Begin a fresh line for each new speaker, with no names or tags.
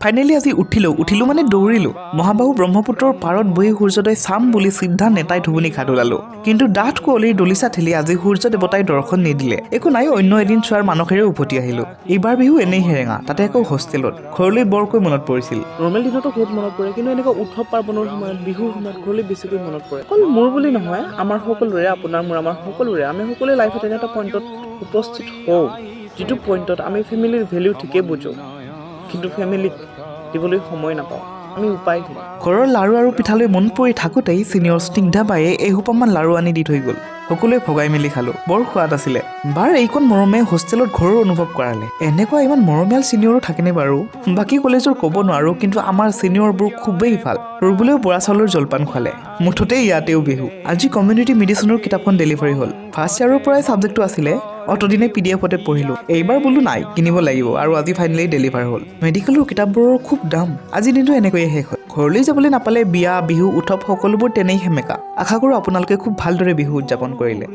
finally আজি উঠিলো মানে দৌৰিলো মহাবাহু ব্ৰহ্মপুত্ৰৰ পাৰত বহি সূৰ্যোদয় চাম বুলি সিদ্ধা নেতাই ধুবুনী ঘাট ওলালো কিন্তু ডাঠ কুঁৱলীৰ দলিচা ঠেলি আজি সূৰ্য দেৱতাই দৰ্শন নিদিলে একো নাই অন্য এদিন চোৱাৰ মানসেৰে উভতি আহিলো এইবাৰ বিহু এনেই হেৰেঙা তাতে আকৌ হোষ্টেলত ঘৰলৈ বৰকৈ মনত পৰিছিল
নৰ্মেল দিনতো বহুত মনত পৰে কিন্তু এনেকুৱা উৎসৱ পাৰ্বণৰ সময়ত বিহুৰ সময়ত ঘৰলৈ বেছিকৈ মনত পৰে অকল মোৰ বুলি নহয় আমাৰ সকলোৰে আপোনাৰ মোৰ আমাৰ সকলোৰে আমি সকলোৱে লাইফত এনে এটা পইণ্টত উপস্থিত হওঁ যিটো পইণ্টত আমি ফেমিলিৰ ভেলিউ ঠিকেই বুজোঁ কিন্তু ফেমিলিক দিবলৈ সময় নাপাওঁ আমি উপায়হীন
ঘৰৰ লাৰু আৰু পিঠালৈ মন পৰি থাকোঁতেই চিনিয়ৰ স্নিগ্ধা বায়ে এসোপামান লাৰু আনি দি থৈ গ'ল সকলোৱে ভগাই মেলি খালো বৰ সোৱাদ আছিলে বাৰ এইকণ মৰমে হোষ্টেলত ঘৰৰ অনুভৱ কৰালে এনেকুৱা ইমান মৰমীয়াল চিনিয়ৰো থাকেনে বাৰু বাকী কলেজৰ ক'ব নোৱাৰো কিন্তু আমাৰ চিনিয়ৰবোৰ খুবেই ভাল ৰুবুলেও বৰা চাউলৰ জলপান খুৱালে মুঠতে ইয়াতেও বিহু আজি কমিউনিটি মেডিচিনৰ কিতাপখন ডেলিভাৰী হ'ল ফাৰ্ষ্ট ইয়াৰৰ পৰাই ছাবজেক্টটো আছিলে অতদিনে PDF-তে পঢ়িলো এইবাৰ বোলো নাই কিনিব লাগিব আৰু আজি ফাইনেলি ডেলিভাৰ হ'ল মেডিকেলৰ কিতাপবোৰৰ খুব দাম আজি দিনটো এনেকৈয়ে শেষ হ'ল ঘৰলৈ যাবলৈ নাপালে বিয়া বিহু উৎসৱ সকলোবোৰ তেনেই সেমেকা আশা কৰোঁ আপোনালোকে খুব ভালদৰে বিহু উদযাপন কৰিলে